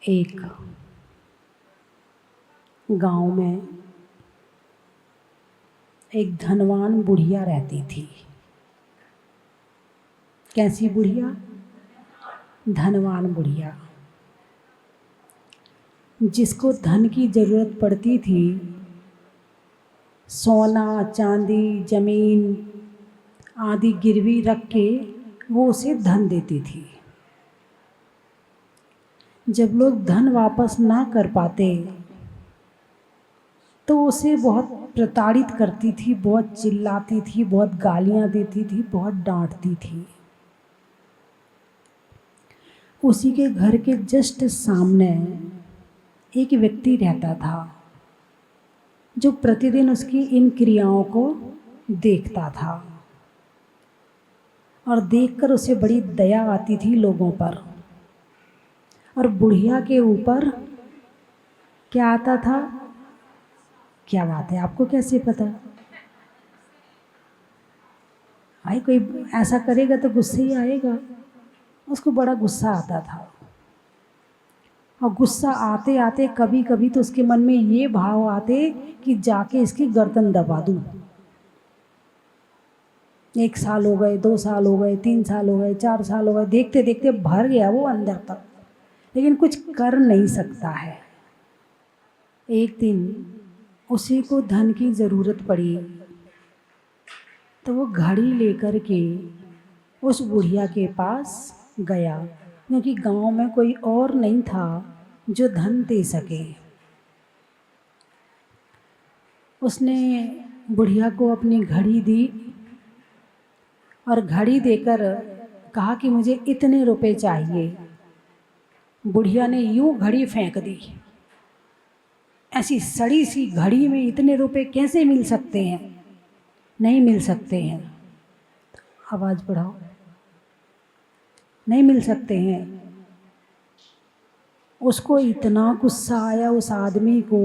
एक गांव में एक धनवान बुढ़िया रहती थी। कैसी बुढ़िया? धनवान बुढ़िया, जिसको धन की ज़रूरत पड़ती थी। सोना चांदी जमीन आदि गिरवी रख के वो उसे धन देती थी। जब लोग धन वापस ना कर पाते तो उसे बहुत प्रताड़ित करती थी, बहुत चिल्लाती थी, बहुत गालियाँ देती थी, बहुत डांटती थी। उसी के घर के जस्ट सामने एक व्यक्ति रहता था जो प्रतिदिन उसकी इन क्रियाओं को देखता था और देखकर उसे बड़ी दया आती थी लोगों पर। और बुढ़िया के ऊपर क्या आता था? क्या बात है, आपको कैसे पता? भाई कोई ऐसा करेगा तो गुस्से ही आएगा। उसको बड़ा गुस्सा आता था और गुस्सा आते आते कभी कभी तो उसके मन में ये भाव आते कि जाके इसकी गर्दन दबा दूं। 1 साल हो गए, 2 साल हो गए, 3 साल हो गए, 4 साल हो गए, देखते देखते भर गया वो अंदर तक, लेकिन कुछ कर नहीं सकता है। एक दिन उसी को धन की ज़रूरत पड़ी तो वो घड़ी लेकर के उस बुढ़िया के पास गया, क्योंकि गांव में कोई और नहीं था जो धन दे सके। उसने बुढ़िया को अपनी घड़ी दी और घड़ी देकर कहा कि मुझे इतने रुपए चाहिए। बुढ़िया ने यूं घड़ी फेंक दी। ऐसी सड़ी सी घड़ी में इतने रुपए कैसे मिल सकते हैं? नहीं मिल सकते हैं। आवाज़ बढ़ाओ। नहीं मिल सकते हैं। उसको इतना गुस्सा आया उस आदमी को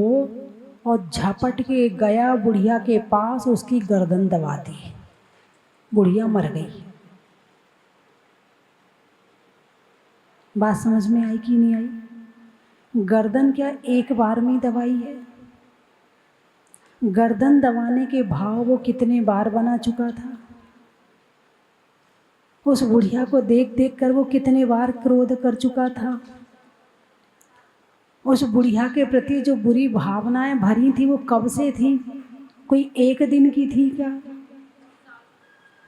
और झपट के गया बुढ़िया के पास, उसकी गर्दन दबा दी। बुढ़िया मर गई। बात समझ में आई कि नहीं आई? गर्दन क्या एक बार में दबाई है? गर्दन दबाने के भाव वो कितने बार बना चुका था। उस बुढ़िया को देख देख कर वो कितने बार क्रोध कर चुका था। उस बुढ़िया के प्रति जो बुरी भावनाएं भरी थी वो कब से थी? कोई एक दिन की थी क्या?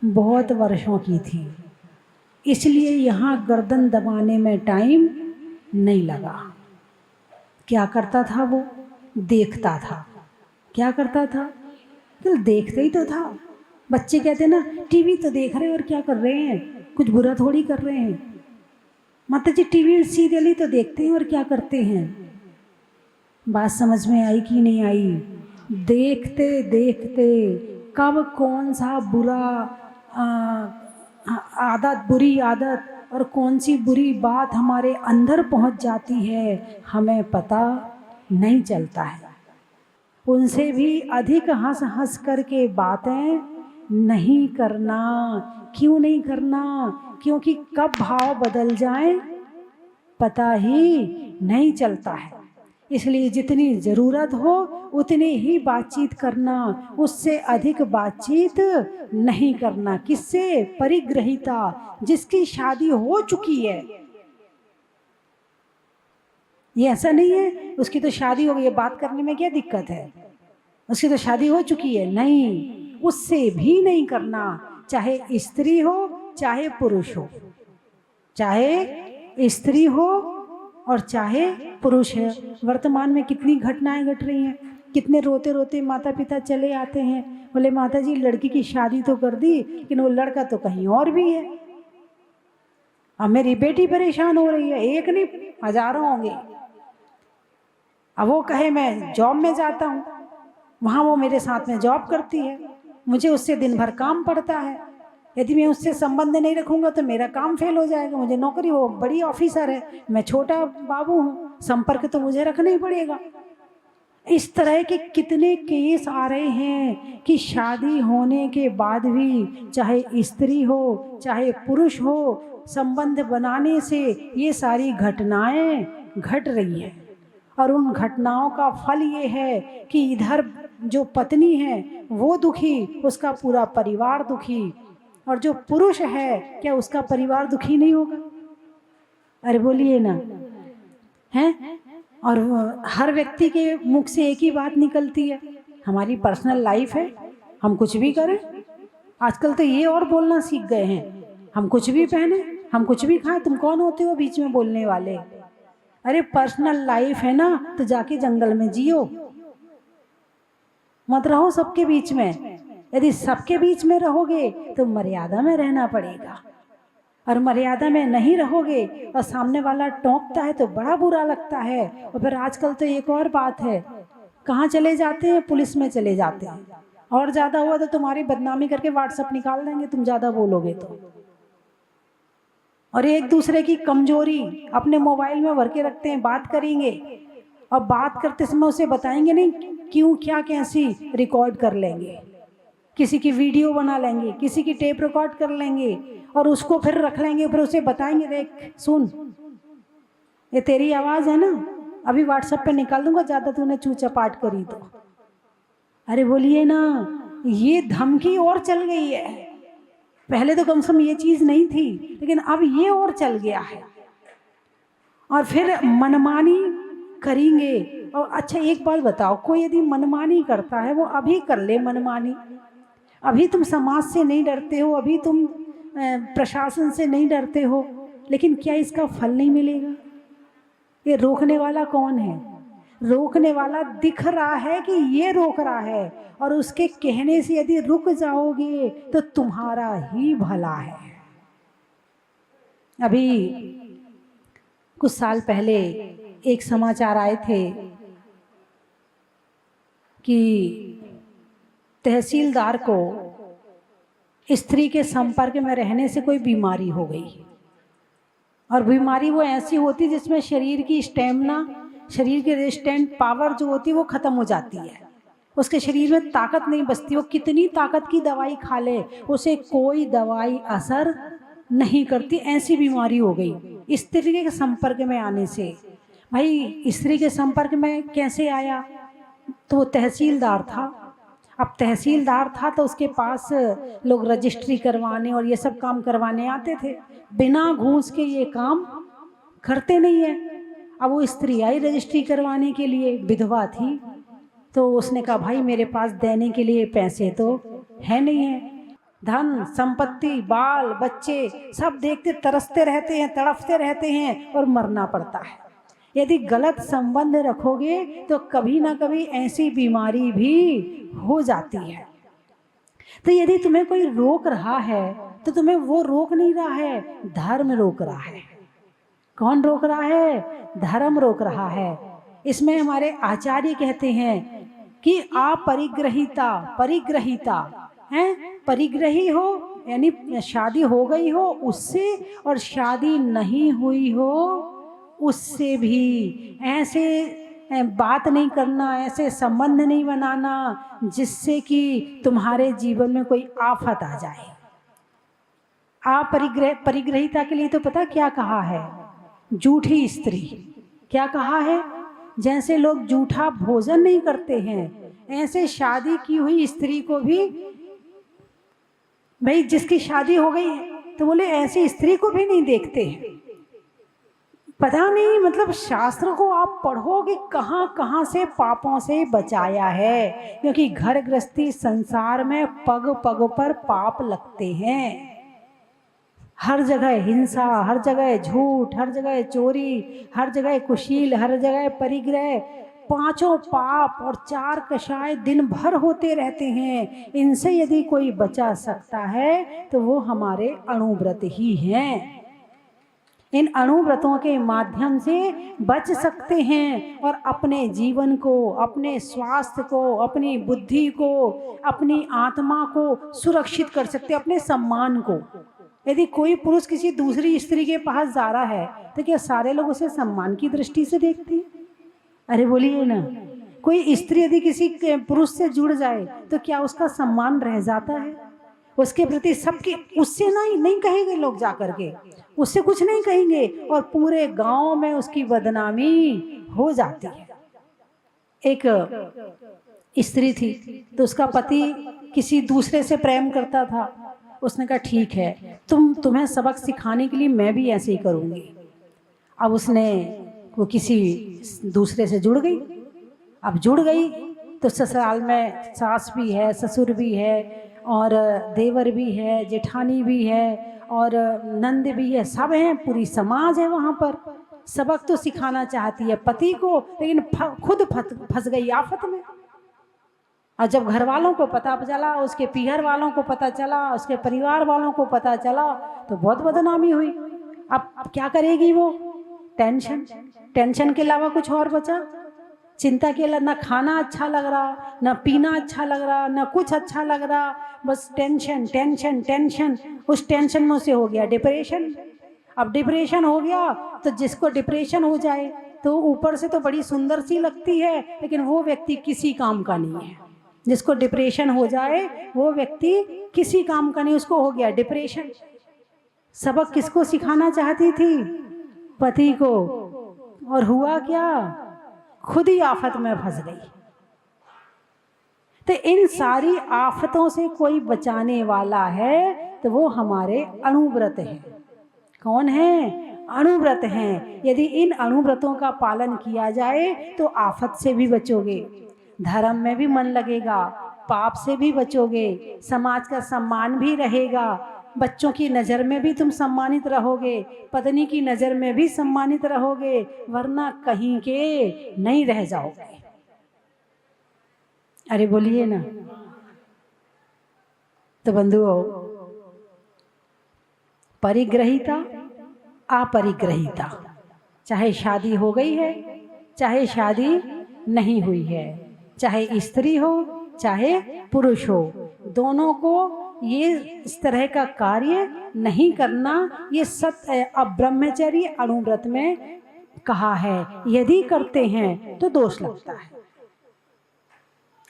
बहुत वर्षों की थी। इसलिए यहाँ गर्दन दबाने में टाइम नहीं लगा। क्या करता था वो? देखता था। क्या करता था? तो देखते ही तो था। बच्चे कहते ना, टीवी तो देख रहे हैं और क्या कर रहे हैं, कुछ बुरा थोड़ी कर रहे हैं। माता जी टीवी सीरियल तो देखते हैं और क्या करते हैं। बात समझ में आई कि नहीं आई? देखते देखते कब कौन सा बुरा आदत, बुरी आदत और कौन सी बुरी बात हमारे अंदर पहुंच जाती है हमें पता नहीं चलता है। उनसे भी अधिक हंस हंस करके बातें नहीं करना। क्यों नहीं करना? क्योंकि कब भाव बदल जाए पता ही नहीं चलता है। इसलिए जितनी ज़रूरत हो उतनी ही बातचीत करना, उससे अधिक बातचीत नहीं करना। किससे? परिग्रहिता, जिसकी शादी हो चुकी है। ये ऐसा नहीं है उसकी तो शादी हो गई है, बात करने में क्या दिक्कत है, उसकी तो शादी हो चुकी है। नहीं, उससे भी नहीं करना। चाहे स्त्री हो चाहे पुरुष हो, चाहे स्त्री हो और चाहे पुरुष है। वर्तमान में कितनी घटनाएं घट रही हैं। कितने रोते रोते माता पिता चले आते हैं, बोले माता जी लड़की की शादी तो कर दी लेकिन वो लड़का तो कहीं और भी है। अब मेरी बेटी परेशान हो रही है, एक नहीं हजारों होंगे। अब वो कहे मैं जॉब में जाता हूँ, वहाँ वो मेरे साथ में जॉब करती है, मुझे उससे दिन भर काम पड़ता है। यदि मैं उससे संबंध नहीं रखूँगा तो मेरा काम फेल हो जाएगा। मुझे नौकरी, वो बड़ी ऑफिसर है, मैं छोटा बाबू हूँ, संपर्क तो मुझे रखना ही पड़ेगा। इस तरह के कितने केस आ रहे हैं कि शादी होने के बाद भी, चाहे स्त्री हो चाहे पुरुष हो, संबंध बनाने से ये सारी घटनाएं घट रही हैं। और उन घटनाओं का फल ये है कि इधर जो पत्नी है वो दुखी, उसका पूरा परिवार दुखी, और जो पुरुष है क्या उसका परिवार दुखी नहीं होगा? अरे बोलिए ना, हैं? और हर व्यक्ति के मुख से एक ही बात निकलती है, हमारी पर्सनल लाइफ है, हम कुछ भी करें। आजकल तो ये और बोलना सीख गए हैं, हम कुछ भी पहने, हम कुछ भी खाएं, तुम कौन होते हो बीच में बोलने वाले? अरे पर्सनल लाइफ है ना, तो जाके जंगल में जियो, मत रहो सबके बीच में। यदि सबके बीच में रहोगे तो मर्यादा में रहना पड़ेगा, और मर्यादा में नहीं रहोगे और सामने वाला टोकता है तो बड़ा बुरा लगता है। और फिर आजकल तो एक और बात है, कहाँ चले जाते हैं? पुलिस में चले जाते हैं, और ज़्यादा हुआ तो तुम्हारी बदनामी करके व्हाट्सएप निकाल देंगे तुम ज़्यादा बोलोगे तो। और एक दूसरे की कमजोरी अपने मोबाइल में भर के रखते हैं, बात करेंगे और बात करते समय उसे बताएंगे नहीं क्यों, क्या, कैसी, रिकॉर्ड कर लेंगे, किसी की वीडियो बना लेंगे, किसी की टेप रिकॉर्ड कर लेंगे और उसको फिर रख लेंगे, फिर उसे बताएंगे, देख सुन ये तेरी आवाज़ है ना, अभी व्हाट्सएप पे निकाल दूंगा ज़्यादा तूने चूचा पाट करी तो। अरे बोलिए ना, ये धमकी और चल गई है। पहले तो कम से कम ये चीज़ नहीं थी, लेकिन अब ये और चल गया है। और फिर मनमानी करेंगे। और अच्छा एक बात बताओ, कोई यदि मनमानी करता है वो अभी कर ले मनमानी, अभी तुम समाज से नहीं डरते हो, अभी तुम प्रशासन से नहीं डरते हो, लेकिन क्या इसका फल नहीं मिलेगा? ये रोकने वाला कौन है? रोकने वाला दिख रहा है कि ये रोक रहा है, और उसके कहने से यदि रुक जाओगे तो तुम्हारा ही भला है। अभी कुछ साल पहले एक समाचार आए थे कि तहसीलदार को स्त्री के संपर्क में रहने से कोई बीमारी हो गई, और बीमारी वो ऐसी होती जिसमें शरीर की स्टेमिना, शरीर की रेजिस्टेंट पावर जो होती है वो ख़त्म हो जाती है, उसके शरीर में ताकत नहीं बचती। वो कितनी ताकत की दवाई खा ले उसे कोई दवाई असर नहीं करती, ऐसी बीमारी हो गई स्त्री के संपर्क में आने से। भाई स्त्री के संपर्क में कैसे आया? तो वो तहसीलदार था। अब तहसीलदार था तो उसके पास लोग रजिस्ट्री करवाने और ये सब काम करवाने आते थे, बिना घूस के ये काम करते नहीं है। अब वो स्त्री आई रजिस्ट्री करवाने के लिए, विधवा थी, तो उसने कहा भाई मेरे पास देने के लिए पैसे तो है नहीं है, धन संपत्ति बाल बच्चे सब देखते तरसते रहते हैं, तड़फते रहते हैं और मरना पड़ता है। यदि गलत संबंध रखोगे तो कभी ना कभी ऐसी बीमारी भी हो जाती है। तो यदि तुम्हें कोई रोक रहा है तो तुम्हें वो रोक नहीं रहा है, धर्म रोक रहा है। कौन रोक रहा है? धर्म रोक रहा है। इसमें हमारे आचार्य कहते हैं कि अपरिग्रहिता, परिग्रहिता है, परिग्रही हो यानी शादी हो गई हो उससे, और शादी नहीं हुई हो उससे भी ऐसे बात नहीं करना, ऐसे संबंध नहीं बनाना जिससे कि तुम्हारे जीवन में कोई आफत आ जाए। परिग्रहिता के लिए तो पता क्या कहा है? झूठी स्त्री। क्या कहा है? जैसे लोग झूठा भोजन नहीं करते हैं, ऐसे शादी की हुई स्त्री को भी, भाई जिसकी शादी हो गई है तो बोले ऐसी स्त्री को भी नहीं देखते हैं। पता नहीं, मतलब शास्त्र को आप पढ़ोगे कहाँ कहाँ से पापों से बचाया है, क्योंकि घर गृहस्थी संसार में पग पग पर पाप लगते हैं। हर जगह हिंसा, हर जगह झूठ, हर जगह चोरी, हर जगह कुशील, हर जगह परिग्रह, पांचों पाप और चार कषाय दिन भर होते रहते हैं। इनसे यदि कोई बचा सकता है तो वो हमारे अणुव्रत ही हैं। इन अणुव्रतों के माध्यम से बच सकते हैं और अपने जीवन को, अपने स्वास्थ्य को, अपनी बुद्धि को, अपनी आत्मा को सुरक्षित कर सकते हैं, अपने सम्मान को। यदि कोई पुरुष किसी दूसरी स्त्री के पास जा रहा है तो क्या सारे लोग उसे सम्मान की दृष्टि से देखते हैं? अरे बोलिए ना, कोई स्त्री यदि किसी पुरुष से जुड़ जाए तो क्या उसका सम्मान रह जाता है? उसके प्रति सबके, उससे नहीं कहेंगे लोग जाकर के, उससे कुछ नहीं कहेंगे और पूरे गांव में उसकी बदनामी हो जाती है। एक स्त्री थी तो उसका पति किसी दूसरे से प्रेम करता था। उसने कहा ठीक है, तुम्हें सबक सिखाने के लिए मैं भी ऐसे ही करूँगी। अब वो किसी दूसरे से जुड़ गई। अब जुड़ गई तो ससुराल में सास भी है, ससुर भी है और देवर भी है, जेठानी भी है और नंद भी है, सब हैं, पूरी समाज है वहाँ पर। सबक तो सिखाना चाहती है पति को, लेकिन खुद फंस गई आफत में। और जब घर वालों को पता चला, उसके पीहर वालों को पता चला, उसके परिवार वालों को पता चला तो बहुत बदनामी हुई। अब क्या करेगी वो? टेंशन के अलावा कुछ और बचा? चिंता के अलावा ना खाना अच्छा लग रहा, ना पीना अच्छा लग रहा, ना कुछ अच्छा लग रहा, बस टेंशन टेंशन टेंशन। उस टेंशन में उसे हो गया डिप्रेशन। अब डिप्रेशन हो गया तो जिसको डिप्रेशन हो जाए तो ऊपर से तो बड़ी सुंदर सी लगती है, लेकिन वो व्यक्ति किसी काम का नहीं है। जिसको डिप्रेशन हो जाए वो व्यक्ति किसी काम का नहीं, उसको हो गया डिप्रेशन। सबक किसको सिखाना चाहती थी? पति को, और हुआ क्या? खुद ही आफत में फंस गई। तो इन सारी आफतों से कोई बचाने वाला है तो वो हमारे अणुव्रत हैं। कौन है? अणुव्रत हैं। यदि इन अणुव्रतों का पालन किया जाए तो आफत से भी बचोगे, धर्म में भी मन लगेगा, पाप से भी बचोगे, समाज का सम्मान भी रहेगा, बच्चों की नज़र में भी तुम सम्मानित रहोगे, पत्नी की नज़र में भी सम्मानित रहोगे, वरना कहीं के नहीं रह जाओगे। अरे बोलिए ना। तो बंधुओं, परिग्रहिता अपरिग्रहिता, चाहे शादी हो गई है चाहे शादी नहीं हुई है, चाहे स्त्री हो चाहे पुरुष हो, दोनों को ये इस तरह का कार्य नहीं करना, ये सत्य अब ब्रह्मचर्य अणुव्रत में कहा है। यदि करते हैं तो दोष लगता है।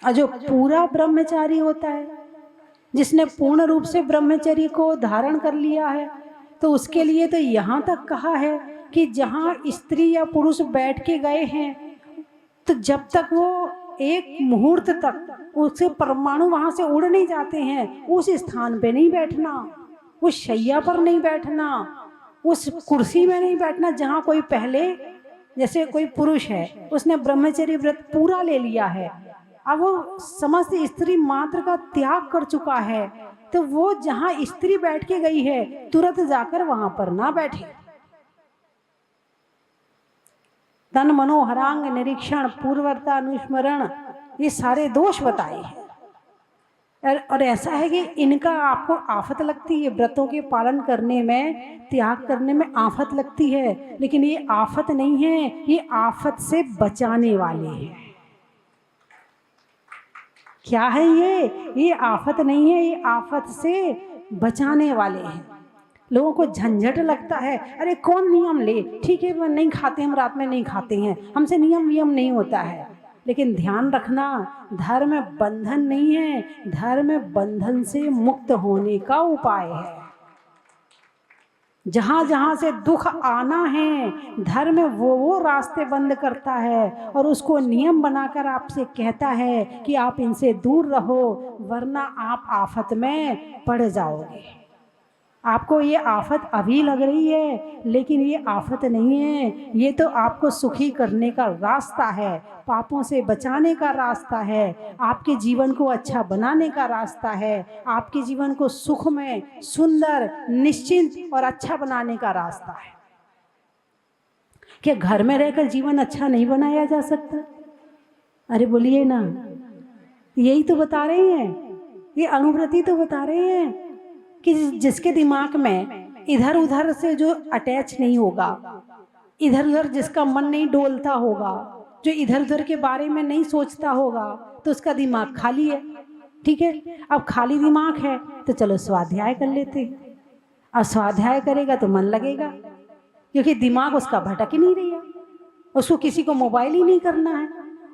और जो पूरा ब्रह्मचारी होता है, जिसने पूर्ण रूप से ब्रह्मचर्य को धारण कर लिया है, तो उसके लिए तो यहाँ तक कहा है कि जहाँ स्त्री या पुरुष बैठ के गए हैं तो जब तक वो एक मुहूर्त तक उससे परमाणु वहां से उड़ नहीं जाते हैं, उस स्थान पे नहीं बैठना, उस शैया पर नहीं बैठना, उस कुर्सी में नहीं बैठना जहाँ कोई पहले, जैसे कोई पुरुष है उसने ब्रह्मचर्य व्रत पूरा ले लिया है, अब वो समस्त स्त्री मात्र का त्याग कर चुका है, तो वो जहाँ स्त्री बैठ के गई है तुरंत जाकर वहां पर ना बैठे। तन मनोहरांग निरीक्षण, पूर्वता, अनुस्मरण, ये सारे दोष बताए हैं। और ऐसा है कि इनका आपको आफत लगती है, व्रतों के पालन करने में, त्याग करने में आफत लगती है, लेकिन ये आफत नहीं है, ये आफत से बचाने वाले हैं। क्या है ये आफत नहीं है, ये आफत से बचाने वाले हैं। लोगों को झंझट लगता है, अरे कौन नियम ले, ठीक है नहीं खाते, हम रात में नहीं खाते हैं, हमसे नियम नहीं होता है। लेकिन ध्यान रखना, धर्म बंधन नहीं है, धर्म बंधन से मुक्त होने का उपाय है। जहाँ जहाँ से दुख आना है, धर्म वो रास्ते बंद करता है और उसको नियम बनाकर आपसे कहता है कि आप इनसे दूर रहो, वरना आप आफत में पड़ जाओगे। आपको ये आफत अभी लग रही है, लेकिन ये आफत नहीं है, ये तो आपको सुखी करने का रास्ता है, पापों से बचाने का रास्ता है, आपके जीवन को अच्छा बनाने का रास्ता है, आपके जीवन को सुखमय, सुंदर, निश्चिंत और अच्छा बनाने का रास्ता है। क्या घर में रहकर जीवन अच्छा नहीं बनाया जा सकता? अरे बोलिए ना। यही तो बता रहे हैं, ये अणुव्रती तो बता रहे हैं कि जिसके दिमाग में इधर उधर से जो अटैच नहीं होगा, इधर उधर जिसका मन नहीं डोलता होगा, जो इधर उधर के बारे में नहीं सोचता होगा, तो उसका दिमाग खाली है। ठीक है, अब खाली दिमाग है तो चलो स्वाध्याय कर लेते हैं। अब स्वाध्याय करेगा तो मन लगेगा, क्योंकि दिमाग उसका भटक ही नहीं रही है, उसको किसी को मोबाइल ही नहीं करना है,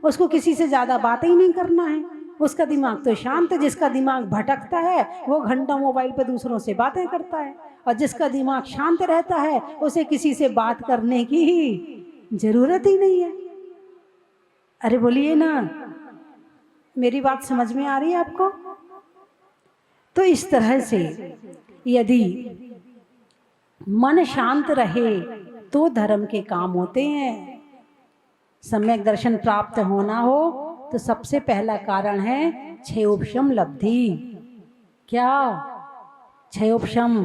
उसको किसी से ज़्यादा बातें ही नहीं करना है, उसका दिमाग तो शांत है। जिसका दिमाग भटकता है वो घंटों मोबाइल पे दूसरों से बातें करता है, और जिसका दिमाग शांत रहता है उसे किसी से बात करने की ही जरूरत ही नहीं है। अरे बोलिए ना, मेरी बात समझ में आ रही है आपको? तो इस तरह से यदि मन शांत रहे तो धर्म के काम होते हैं। सम्यक दर्शन प्राप्त होना हो तो सबसे पहला कारण है क्षयोपशम लब्धि। क्या? क्षयोपशम।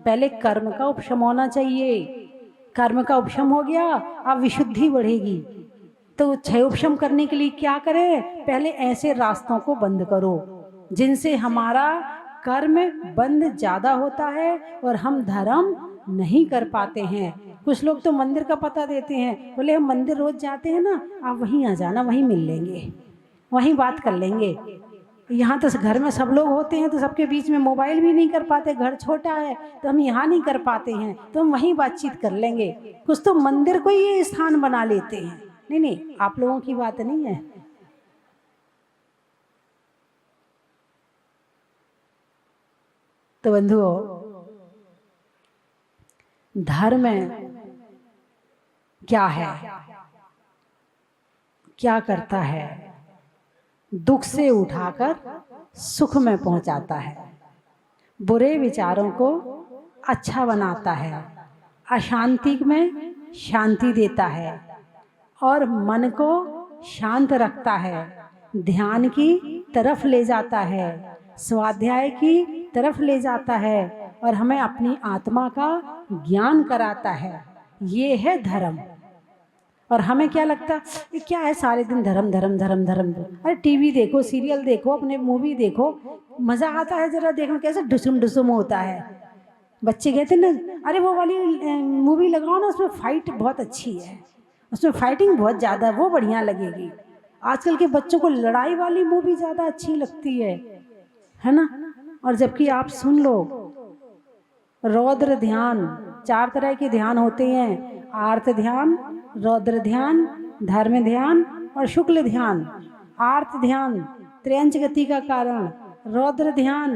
पहले कर्म का उपशम होना चाहिए। कर्म का उपशम हो गया, अब विशुद्धि बढ़ेगी। तो क्षयोपशम करने के लिए क्या करें? पहले ऐसे रास्तों को बंद करो जिनसे हमारा कर्म बंद ज्यादा होता है और हम धर्म नहीं कर पाते हैं। कुछ लोग तो मंदिर का पता देते हैं, बोले हम मंदिर रोज जाते हैं ना, आप वहीं आ जाना, वहीं मिल लेंगे, वहीं बात कर लेंगे। यहाँ तो घर में सब लोग होते हैं तो सबके बीच में मोबाइल भी नहीं कर पाते, घर छोटा है तो हम यहाँ नहीं कर पाते हैं, तो हम वहीं बातचीत कर लेंगे। कुछ तो मंदिर को ही ये स्थान बना लेते हैं। नहीं नहीं, आप लोगों की बात नहीं है। तो बंधुओं, धर्म क्या है? क्या करता है? दुख से उठाकर सुख में पहुंचाता है, बुरे विचारों को अच्छा बनाता है, अशांति में शांति देता है और मन को शांत रखता है, ध्यान की तरफ ले जाता है, स्वाध्याय की तरफ ले जाता है और हमें अपनी आत्मा का ज्ञान कराता है। ये है धर्म। और हमें क्या लगता ये क्या है, सारे दिन धर्म धर्म धर्म धर्म। अरे टीवी देखो, सीरियल देखो, अपने मूवी देखो, मजा आता है जरा देखो कैसे डुसुम डुसुम होता है। बच्चे कहते ना, अरे वो वाली मूवी लगाओ ना, उसमें फाइट बहुत अच्छी है, उसमें फाइटिंग बहुत ज़्यादा है, वो बढ़िया लगेगी। आजकल के बच्चों को लड़ाई वाली मूवी ज़्यादा अच्छी लगती है ना। और जबकि आप सुन लो, रौद्र ध्यान, 4 तरह के ध्यान होते हैं, आर्त ध्यान, रौद्र ध्यान, धर्म ध्यान और शुक्ल ध्यान। आर्त ध्यान त्र्यंच गति का कारण, रौद्र ध्यान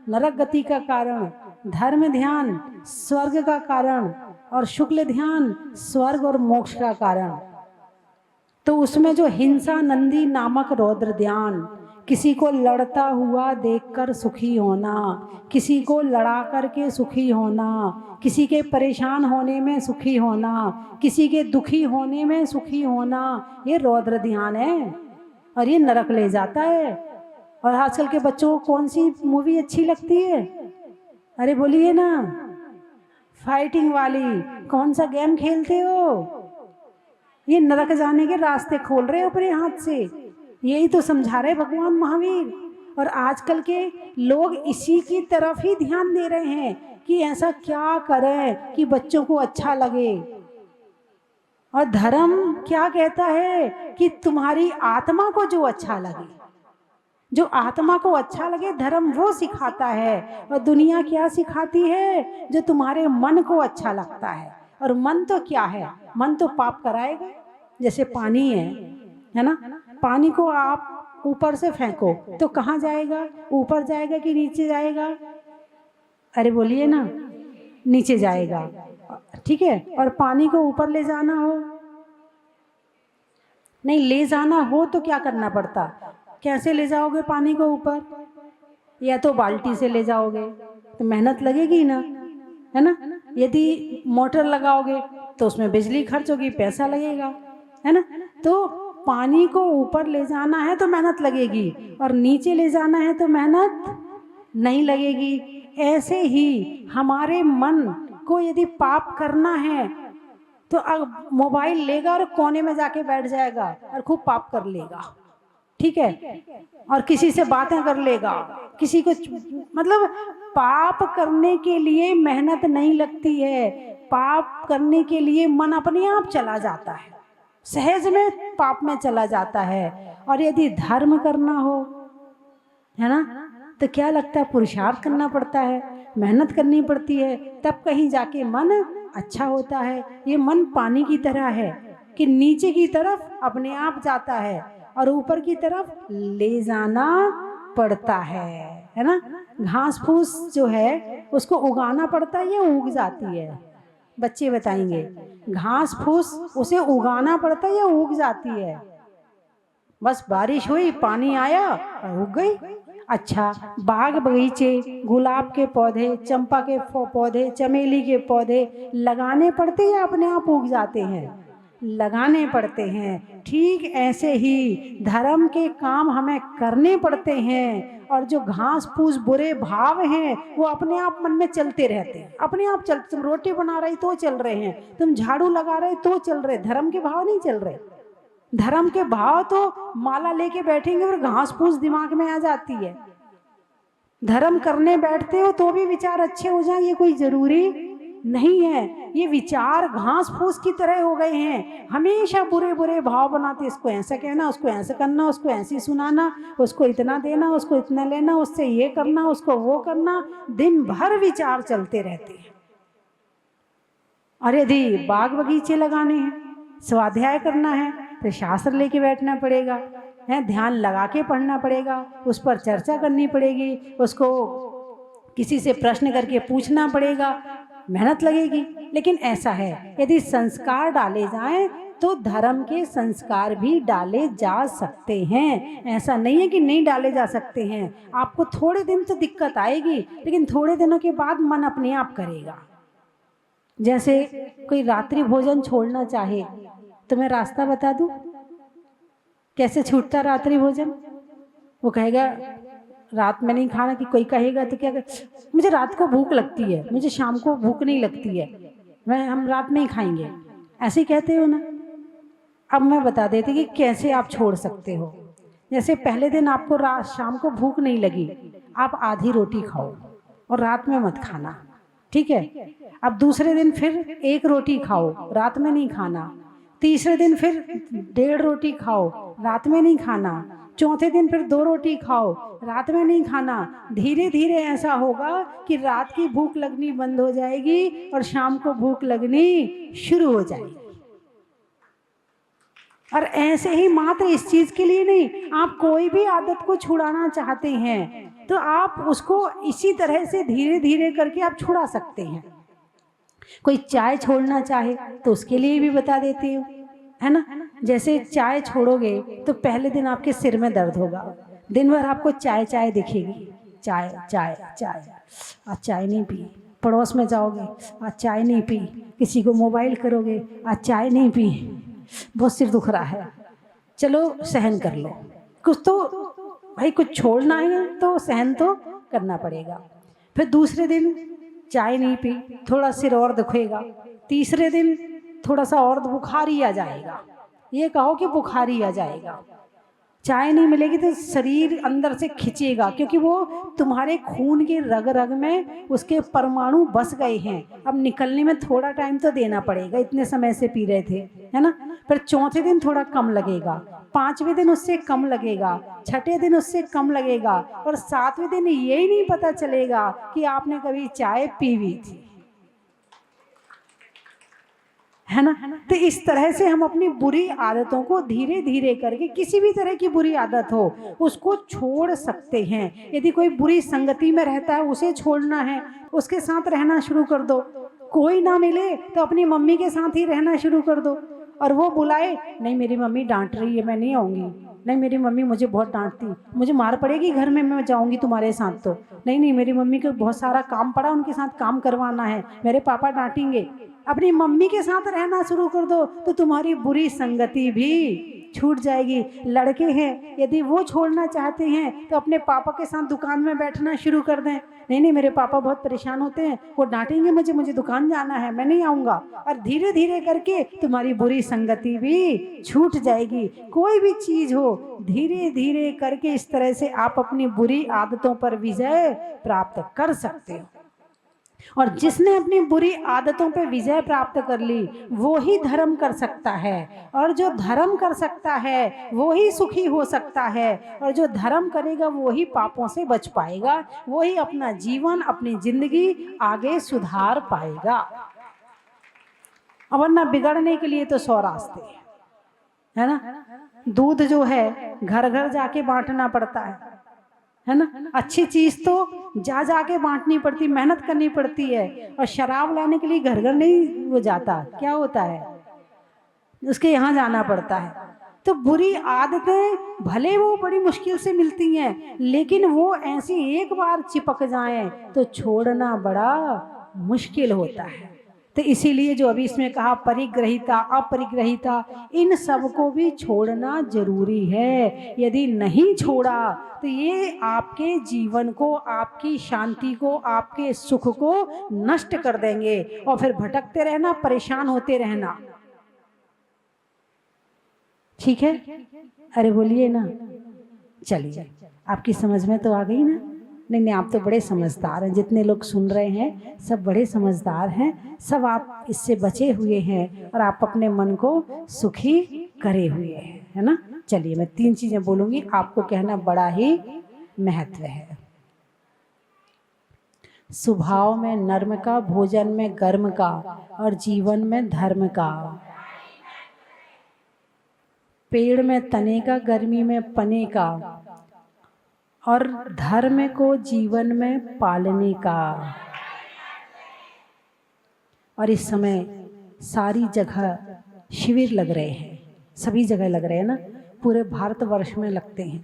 नरक गति का कारण, धर्म ध्यान स्वर्ग का कारण और शुक्ल ध्यान स्वर्ग और मोक्ष का कारण। तो उसमें जो हिंसा नंदी नामक रौद्र ध्यान, किसी को लड़ता हुआ देखकर सुखी होना, किसी को लड़ा करके सुखी होना, किसी के परेशान होने में सुखी होना, किसी के दुखी होने में सुखी होना, ये रौद्र ध्यान है और ये नरक ले जाता है। और आजकल के बच्चों को कौन सी मूवी अच्छी लगती है? अरे बोलिए ना, फाइटिंग वाली। कौन सा गेम खेलते हो? ये नरक जाने के रास्ते खोल रहे हो अपने हाथ से। यही तो समझा रहे भगवान महावीर। और आजकल के लोग इसी की तरफ ही ध्यान दे रहे हैं कि ऐसा क्या करें कि बच्चों को अच्छा लगे। और धर्म क्या कहता है कि तुम्हारी आत्मा को जो अच्छा लगे, जो आत्मा को अच्छा लगे, धर्म वो सिखाता है। और दुनिया क्या सिखाती है? जो तुम्हारे मन को अच्छा लगता है। और मन तो क्या है? मन तो पाप कराएगा। जैसे पानी है ना, पानी को आप ऊपर से फेंको तो कहाँ जाएगा? ऊपर जाएगा कि नीचे जाएगा? अरे बोलिए ना, नीचे जाएगा। ठीक है। और पानी को ऊपर ले जाना हो, नहीं ले जाना हो तो क्या करना पड़ता? कैसे ले जाओगे पानी को ऊपर? या तो बाल्टी से ले जाओगे तो मेहनत लगेगी ना, है ना। यदि मोटर लगाओगे तो उसमें बिजली खर्च होगी, पैसा लगेगा, है ना। तो पानी को ऊपर ले जाना है तो मेहनत लगेगी और नीचे ले जाना है तो मेहनत नहीं लगेगी। ऐसे ही हमारे मन को यदि पाप करना है तो अब मोबाइल लेगा और कोने में जाके बैठ जाएगा और खूब पाप कर लेगा, ठीक है। और किसी से बातें कर लेगा, किसी को, मतलब पाप करने के लिए मेहनत नहीं लगती है। पाप करने के लिए मन अपने आप चला जाता है, सहज में पाप में चला जाता है। और यदि धर्म करना हो, है ना, तो क्या लगता है? पुरुषार्थ करना पड़ता है, मेहनत करनी पड़ती है, तब कहीं जाके मन अच्छा होता है। ये मन पानी की तरह है कि नीचे की तरफ अपने आप जाता है और ऊपर की तरफ ले जाना पड़ता है ना। घास फूस जो है उसको उगाना पड़ता है या उग जाती है? बच्चे बताएंगे, घास फूस उसे उगाना पड़ता है या उग जाती है? बस बारिश हुई, पानी आया और उग गई। अच्छा, बाग बगीचे, गुलाब के पौधे, चंपा के पौधे, चमेली के पौधे लगाने पड़ते या अपने आप उग जाते हैं? लगाने पड़ते हैं। ठीक ऐसे ही धर्म के काम हमें करने पड़ते हैं, और जो घास फूस बुरे भाव हैं वो अपने आप मन में चलते रहते हैं, अपने आप चलते। तुम रोटी बना रही तो चल रहे हैं, तुम झाड़ू लगा रहे तो चल रहे, धर्म के भाव नहीं चल रहे। धर्म के भाव तो माला लेके बैठेंगे और घास फूस दिमाग में आ जाती है। धर्म करने बैठते हो तो भी विचार अच्छे हो जाए, ये कोई जरूरी नहीं है। ये विचार घास फूस की तरह हो गए हैं, हमेशा बुरे बुरे भाव बनाते, इसको ऐसा कहना, उसको ऐसा करना, उसको ऐसी सुनाना, उसको इतना देना, उसको इतना लेना, उससे ये करना, उसको वो करना, दिन भर विचार चलते रहते हैं। और यदि बाग बगीचे लगाने हैं, स्वाध्याय करना है तो शास्त्र लेके बैठना पड़ेगा, है ध्यान लगा के पढ़ना पड़ेगा, उस पर चर्चा करनी पड़ेगी, उसको किसी से प्रश्न करके पूछना पड़ेगा, मेहनत लगेगी। लेकिन ऐसा है, यदि संस्कार डाले जाएं तो धर्म के संस्कार भी डाले जा सकते हैं। ऐसा नहीं है कि नहीं डाले जा सकते हैं। आपको थोड़े दिन तो दिक्कत आएगी, लेकिन थोड़े दिनों के बाद मन अपने आप करेगा। जैसे कोई रात्रि भोजन छोड़ना चाहे तो मैं रास्ता बता दूं कैसे छूटता रात्रि भोजन। वो कहेगा रात में नहीं खाना, कि कोई कहेगा तो क्या मुझे रात को भूख लगती है, मुझे शाम को भूख नहीं लगती है, हम रात में ही खाएंगे, ऐसे ही कहते हो ना। अब मैं बता देती कि कैसे आप छोड़ सकते हो। जैसे पहले दिन आपको रात शाम को भूख नहीं लगी, आप आधी रोटी खाओ और रात में मत खाना, ठीक है। अब दूसरे दिन फिर एक रोटी खाओ, रात में नहीं खाना। तीसरे दिन फिर 1.5 रोटी खाओ, रात में नहीं खाना। चौथे दिन फिर 2 रोटी खाओ, रात में नहीं खाना। धीरे धीरे ऐसा होगा कि रात की भूख लगनी बंद हो जाएगी और शाम को भूख लगनी शुरू हो जाएगी। और ऐसे ही मात्र इस चीज के लिए नहीं, आप कोई भी आदत को छुड़ाना चाहते हैं तो आप उसको इसी तरह से धीरे धीरे करके आप छुड़ा सकते हैं। कोई चाय छोड़ना चाहे तो उसके लिए भी बता देती हूँ, है ना। जैसे चाय छोड़ोगे तो पहले दिन आपके सिर में दर्द होगा, दिन भर आपको चाय चाय दिखेगी, चाय चाय चाय, आज चाय नहीं पी। पड़ोस में जाओगे, आज चाय नहीं पी। किसी को मोबाइल करोगे, आज चाय नहीं पी, बहुत सिर दुख रहा है, चलो सहन कर लो। कुछ तो भाई कुछ छोड़ना है तो सहन तो करना पड़ेगा। फिर दूसरे दिन चाय नहीं पी, थोड़ा सिर और दुखेगा। तीसरे दिन थोड़ा सा और बुखार ही आ जाएगा, ये कहो कि बुखार ही आ जाएगा। चाय नहीं मिलेगी तो शरीर अंदर से खिंचेगा, क्योंकि वो तुम्हारे खून के रग रग में उसके परमाणु बस गए हैं। अब निकलने में थोड़ा टाइम तो देना पड़ेगा, इतने समय से पी रहे थे, है ना। फिर चौथे दिन थोड़ा कम लगेगा, पांचवें दिन उससे कम लगेगा, छठे दिन उससे कम लगेगा, और सातवें दिन यही नहीं पता चलेगा कि आपने कभी चाय पी हुई थी, है ना। तो इस तरह से हम अपनी बुरी आदतों को धीरे धीरे करके, किसी भी तरह की बुरी आदत हो उसको छोड़ सकते हैं। यदि कोई बुरी संगति में रहता है उसे छोड़ना है, उसके साथ रहना शुरू कर दो। कोई ना मिले तो अपनी मम्मी के साथ ही रहना शुरू कर दो। और वो बुलाए, नहीं मेरी मम्मी डांट रही है मैं नहीं आऊँगी, नहीं मेरी मम्मी मुझे बहुत डांटती, मुझे मार पड़ेगी घर में, मैं जाऊँगी तुम्हारे साथ तो नहीं, नहीं मेरी मम्मी को बहुत सारा काम पड़ा, उनके साथ काम करवाना है, मेरे पापा डांटेंगे। अपनी मम्मी के साथ रहना शुरू कर दो तो तुम्हारी बुरी संगति भी छूट जाएगी। लड़के हैं, यदि वो छोड़ना चाहते हैं तो अपने पापा के साथ दुकान में बैठना शुरू कर दें। नहीं नहीं मेरे पापा बहुत परेशान होते हैं, वो डांटेंगे मुझे दुकान जाना है, मैं नहीं आऊँगा। और धीरे धीरे करके तुम्हारी बुरी संगति भी छूट जाएगी। कोई भी चीज़ हो धीरे धीरे करके इस तरह से आप अपनी बुरी आदतों पर विजय प्राप्त कर सकते हो। और जिसने अपनी बुरी आदतों पे विजय प्राप्त कर ली वो ही धर्म कर सकता है, और जो धर्म कर सकता है वो ही सुखी हो सकता है, और जो धर्म करेगा वो ही पापों से बच पाएगा, वो ही अपना जीवन अपनी जिंदगी आगे सुधार पाएगा। वरना बिगड़ने के लिए तो 100 रास्ते है ना। दूध जो है घर घर जाके बांटना पड़ता है ना। अच्छी चीज तो जा जाके बांटनी पड़ती, मेहनत करनी पड़ती है। और शराब लाने के लिए घर घर नहीं वो जाता, क्या होता है, उसके यहाँ जाना पड़ता है। तो बुरी आदतें भले वो बड़ी मुश्किल से मिलती हैं, लेकिन वो ऐसी एक बार चिपक जाएं तो छोड़ना बड़ा मुश्किल होता है। तो इसीलिए जो अभी इसमें कहा परिग्रहिता अपरिग्रहिता, इन सब को भी छोड़ना जरूरी है। यदि नहीं छोड़ा तो ये आपके जीवन को, आपकी शांति को, आपके सुख को नष्ट कर देंगे और फिर भटकते रहना, परेशान होते रहना। ठीक है, अरे बोलिए ना। चलिए, आपकी समझ में तो आ गई ना। नहीं, आप तो बड़े समझदार हैं, जितने लोग सुन रहे हैं सब बड़े समझदार हैं, सब आप इससे बचे हुए हैं और आप अपने मन को सुखी करे हुए हैं, है ना। चलिए, मैं 3 चीजें बोलूंगी, आपको कहना बड़ा ही महत्व है। स्वभाव में नर्म का, भोजन में गर्म का और जीवन में धर्म का। पेड़ में तने का, गर्मी में पने का और धर्म को जीवन में पालने का। और इस समय सारी जगह शिविर लग रहे हैं, सभी जगह लग रहे हैं ना, पूरे भारतवर्ष में लगते हैं।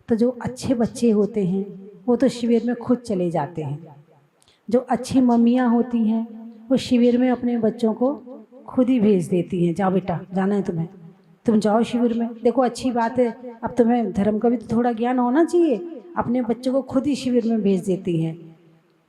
तो जो अच्छे बच्चे होते हैं वो तो शिविर में खुद चले जाते हैं। जो अच्छी मम्मियाँ होती हैं वो शिविर में अपने बच्चों को खुद ही भेज देती हैं, जाओ बेटा जाना है तुम्हें, तुम जाओ शिविर में। देखो अच्छी बात है, अब तुम्हें धर्म का भी तो थोड़ा ज्ञान होना चाहिए। अपने बच्चों को खुद ही शिविर में भेज देती हैं।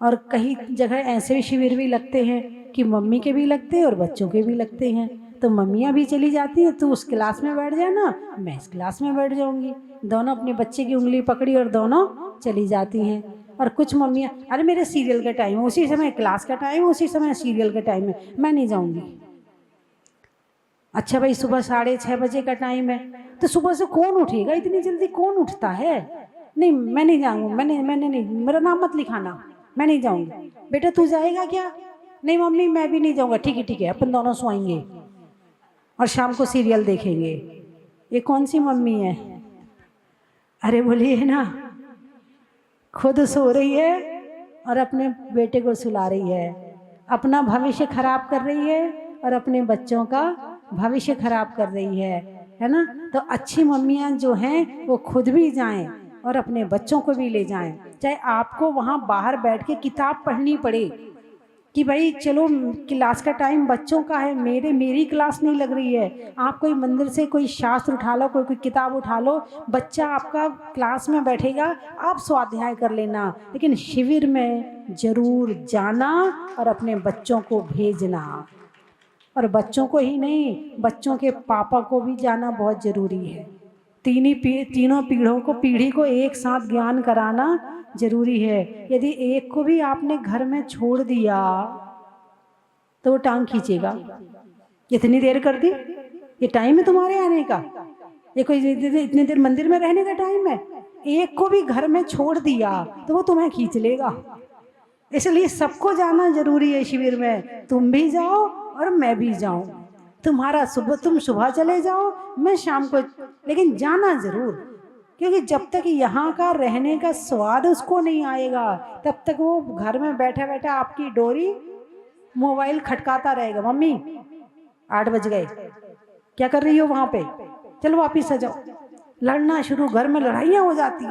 और कई जगह ऐसे भी शिविर भी लगते हैं कि मम्मी के भी लगते हैं और बच्चों के भी लगते हैं। तो मम्मियाँ भी चली जाती हैं, तू उस क्लास में बैठ जाना, मैं इस क्लास में बैठ जाऊंगी। दोनों अपने बच्चे की उंगली पकड़ी और दोनों चली जाती हैं। और कुछ मम्मियाँ, अरे मेरे सीरियल का टाइम है, उसी समय क्लास का टाइम है, उसी समय सीरियल का टाइम है, मैं नहीं जाऊंगी। अच्छा भाई, सुबह 6:30 बजे का टाइम है, तो सुबह से कौन उठेगा, इतनी जल्दी कौन उठता है। नहीं, मैं नहीं जाऊँगा, मैंने नहीं, मेरा नाम मत लिखाना, मैं नहीं जाऊँगी। बेटा तू जाएगा क्या? नहीं मम्मी मैं भी नहीं जाऊँगा। ठीक है, अपन दोनों सोएंगे और शाम को सीरियल देखेंगे। ये कौन सी मम्मी है? अरे बोलिए ना। खुद सो रही है और अपने बेटे को सुला रही है, अपना भविष्य खराब कर रही है और अपने बच्चों का भविष्य खराब कर रही है ना। तो अच्छी मम्मियाँ जो हैं वो खुद भी जाएं और अपने बच्चों को भी ले जाएं। चाहे आपको वहाँ बाहर बैठ के किताब पढ़नी पड़े कि भाई चलो क्लास का टाइम बच्चों का है, मेरी क्लास नहीं लग रही है, आप कोई मंदिर से कोई शास्त्र उठा लो, कोई किताब उठा लो, बच्चा आपका क्लास में बैठेगा, आप स्वाध्याय कर लेना। लेकिन शिविर में जरूर जाना और अपने बच्चों को भेजना। और बच्चों को ही नहीं, बच्चों के पापा को भी जाना बहुत जरूरी है। तीनों पीढ़ी को एक साथ ज्ञान कराना जरूरी है। यदि एक को भी आपने घर में छोड़ दिया तो वो टांग खींचेगा। इतनी देर कर दी, ये टाइम है तुम्हारे आने का, ये कोई इतनी देर मंदिर में रहने का टाइम है। एक को भी घर में छोड़ दिया तो वो तुम्हें खींच लेगा। इसलिए सबको जाना जरूरी है शिविर में। तुम भी जाओ और मैं भी जाऊं। तुम सुबह चले जाओ, मैं शाम को, लेकिन जाना जरूर। क्योंकि जब तक यहाँ का रहने का स्वाद उसको नहीं आएगा तब तक वो घर में बैठा बैठा आपकी डोरी मोबाइल खटकाता रहेगा। मम्मी 8 बज गए, क्या कर रही हो वहाँ पे, चलो वापिस आ जाओ। लड़ना शुरू, घर में लड़ाइयाँ हो जाती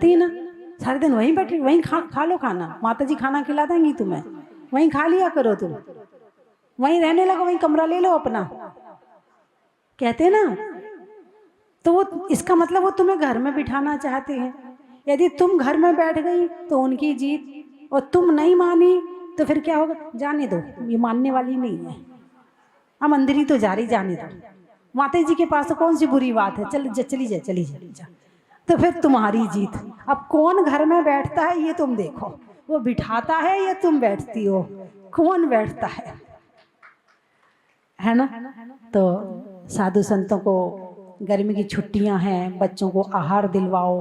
है ना। सारे दिन वहीं बैठे, वहीं खा लो खाना, माता जी खाना खिला देंगी तुम्हें, वहीं खा लिया करो, तुम वहीं रहने लगो, वहीं कमरा ले लो अपना, कहते ना। तो वो इसका मतलब वो तुम्हें घर में बिठाना चाहते हैं। यदि तुम घर में बैठ गई तो उनकी जीत, और तुम नहीं मानी तो फिर क्या होगा, जाने दो, ये मानने वाली नहीं है, हम मंदिर ही तो जा रही, जाने दो, माता जी के पास तो कौन सी बुरी बात है, चली जा। तो फिर तुम्हारी जीत। अब कौन घर में बैठता है ये तुम देखो, वो बिठाता है या तुम बैठती हो, कौन बैठता है ना। तो साधु संतों को गर्मी की छुट्टियां हैं, बच्चों को आहार दिलवाओ,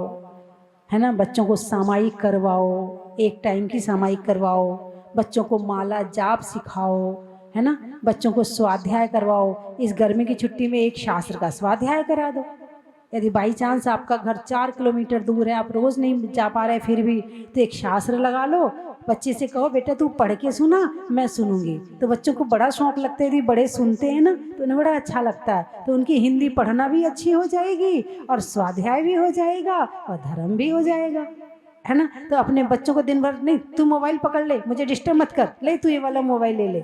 है ना, बच्चों को सामायिक करवाओ, एक टाइम की सामायिक करवाओ, बच्चों को माला जाप सिखाओ, है ना। बच्चों को स्वाध्याय करवाओ, इस गर्मी की छुट्टी में एक शास्त्र का स्वाध्याय करा दो। यदि बाई चांस आपका घर 4 किलोमीटर दूर है, आप रोज नहीं जा पा रहे फिर भी, तो एक शास्त्र लगा लो। बच्चे से कहो बेटा तू पढ़ के सुना, मैं सुनूंगी। तो बच्चों को बड़ा शौक लगता है, यदि बड़े सुनते हैं ना तो उन्हें बड़ा अच्छा लगता है। तो उनकी हिंदी पढ़ना भी अच्छी हो जाएगी और स्वाध्याय भी हो जाएगा और धर्म भी हो जाएगा, है ना। तो अपने बच्चों को दिन भर नहीं, तू मोबाइल पकड़ ले, मुझे डिस्टर्ब मत कर, ले तू ये वाला मोबाइल ले ले,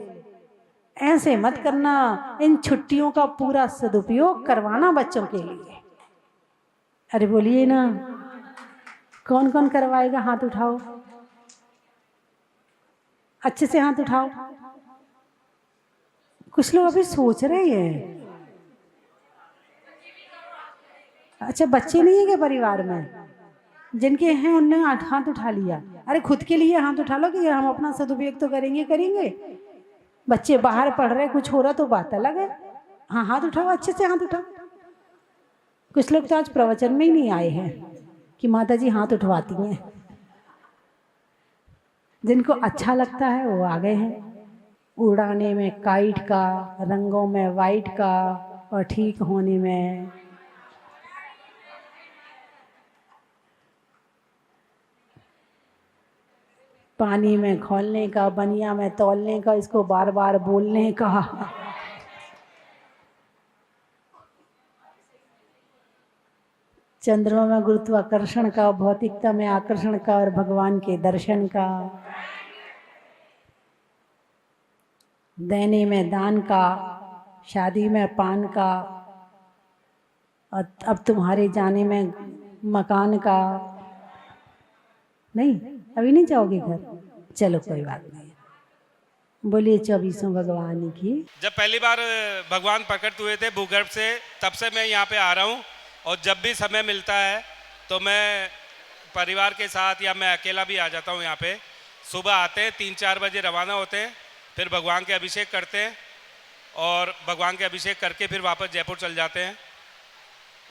ऐसे मत करना। इन छुट्टियों का पूरा सदुपयोग करवाना बच्चों के लिए। अरे बोलिए ना, कौन कौन करवाएगा? हाथ उठाओ, अच्छे से हाथ उठाओ। कुछ लोग अभी सोच रहे हैं। अच्छा, बच्चे नहीं है क्या परिवार में? जिनके हैं उनने हाथ उठा लिया। अरे खुद के लिए हाथ उठा लो कि हम अपना सदुपयोग तो करेंगे। बच्चे बाहर पढ़ रहे, कुछ हो रहा तो बात अलग है। हाँ, हाथ उठाओ, अच्छे से हाथ उठाओ। कुछ लोग तो आज प्रवचन में ही नहीं आए हैं कि माता जी हाथ उठवाती हैं। जिनको अच्छा लगता है वो आ गए हैं। उड़ाने में काइट का, रंगों में वाइट का, और ठीक होने में पानी में खोलने का, बनिया में तौलने का, इसको बार बार बोलने का। चंद्रमा में गुरुत्वाकर्षण का, भौतिकता में आकर्षण का, और भगवान के दर्शन का। देने में दान का, शादी में पान का, और अब तुम्हारे जाने में मकान का। नहीं, अभी नहीं जाओगे घर? चलो कोई बात नहीं। बोलिए 24 भगवान की। जब पहली बार भगवान प्रकट हुए थे भूगर्भ से, तब से मैं यहाँ पे आ रहा हूँ। और जब भी समय मिलता है तो मैं परिवार के साथ या मैं अकेला भी आ जाता हूँ यहाँ पे। सुबह आते हैं, 3-4 बजे रवाना होते हैं, फिर भगवान के अभिषेक करते हैं और भगवान के अभिषेक करके फिर वापस जयपुर चल जाते हैं।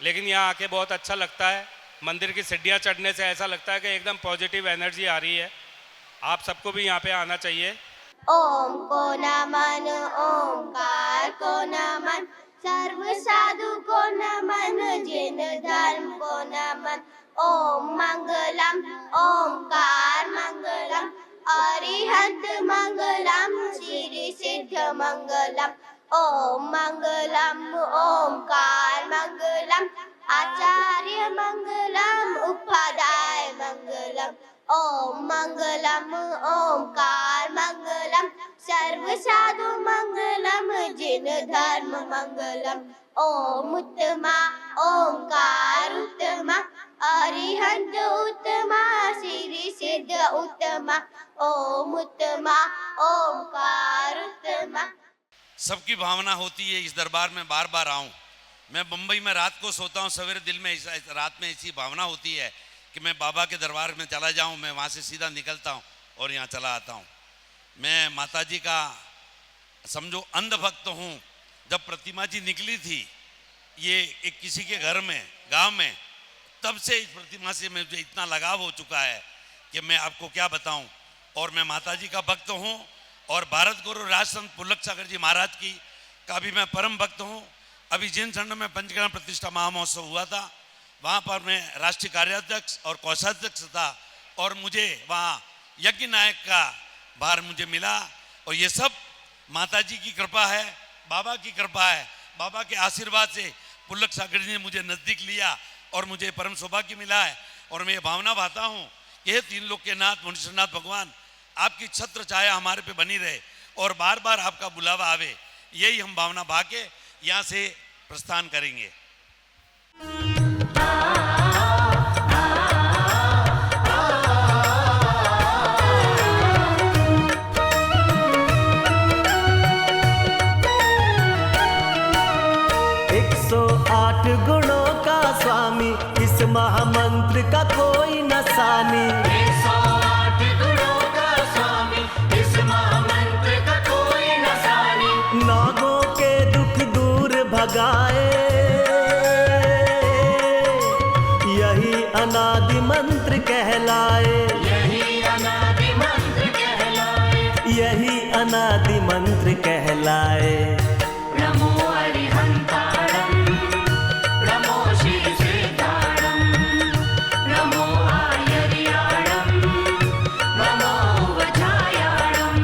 लेकिन यहाँ आके बहुत अच्छा लगता है। मंदिर की सीढ़ियाँ चढ़ने से ऐसा लगता है कि एकदम पॉजिटिव एनर्जी आ रही है। आप सबको भी यहाँ पे आना चाहिए। ओम को नमन, ओंकार को नमन, सर्व साधु को नमन, जिन धर्म को नमन। ओम मंगलम, ओंकार मंगलम, अरिहंत मंगलम, सिद्धि सिद्ध मंगलम। ओम मंगलम, ओंकार मंगलम, आचार्य मंगलम, उपाध्याय मंगलम। ओम मंगलम, ओंकार मंगलम, सर्व साधु मंगलम, जिन धर्म मंगलम। ओम उत्तमा, ओंकार उत्तमा, अरिहंत उत्तमा, सिद्धि सिद्ध उत्तमा। ओम उत्तमा, ओंकार उत्तमा। सबकी भावना होती है इस दरबार में बार बार आऊं। मैं मुंबई में रात को सोता हूं, सवेरे दिल में रात में ऐसी भावना होती है कि मैं बाबा के दरबार में चला जाऊं। मैं वहाँ से सीधा निकलता हूं और यहाँ चला आता हूं। मैं माता जी का समझो अंध भक्त हूं। जब प्रतिमा जी निकली थी ये एक किसी के घर में, गांव में, तब से इस प्रतिमा से मुझे इतना लगाव हो चुका है कि मैं आपको क्या बताऊं। और मैं माता जी का भक्त हूं और भारत गुरु राजसंत पुल्लक सागर जी महाराज की का भी मैं परम भक्त हूं। अभी जिन खंड में पंचकर्म प्रतिष्ठा महामहोत्सव हुआ था वहाँ पर मैं राष्ट्रीय कार्याध्यक्ष और कोषाध्यक्ष था और मुझे वहाँ यज्ञ नायक का भार मुझे मिला। और ये सब माता जी की कृपा है, बाबा की कृपा है। बाबा के आशीर्वाद से पुल्लक सागर जी ने मुझे नज़दीक लिया और मुझे परम सौभाग्य मिला है। और मैं ये भावना भाता हूँ कि हे तीन लोक के नाथ मुनीश्वरनाथ भगवान, आपकी छत्र छाया हमारे पे बनी रहे और बार बार आपका बुलावा आवे। यही हम भावना भा के यहाँ से प्रस्थान करेंगे। महामंत्र का कोई नसानी, 108 गुणों का स्वामी, इस महामंत्र का कोई नसानी। नागों के दुख दूर भगाए, यही अनादि मंत्र कहलाए, यही अनादि मंत्र कहलाए, यही अनादि मंत्र मंत्र कहलाए। नमो अरिहंताणं नमो श्रीसेताणं नमो आयर्याणं नमो वज्रायाणं।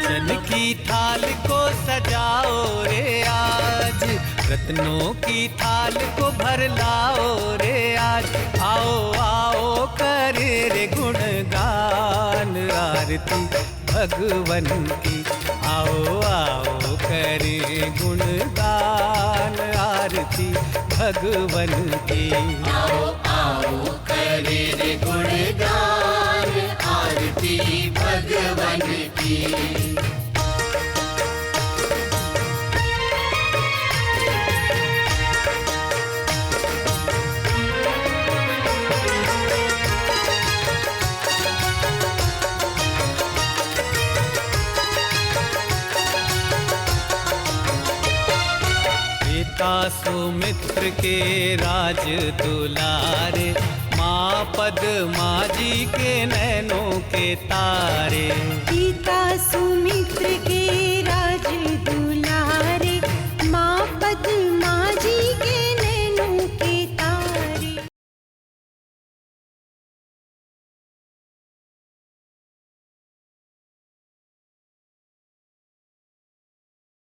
जन की थाल को सजाओ रे आज, रत्नों की थाल को भर लाओ रे आज। आओ आओ करे रे गुणगान आरती भगवन की। आओ आओ करे गुणगान आरती भगवन की। आओ आओ करे रे गुणगान आरती भगवन की। पिता सुमित्र के राज दुलारे, माँ पद्मा जी के नैनों के तारे। पिता सुमित्र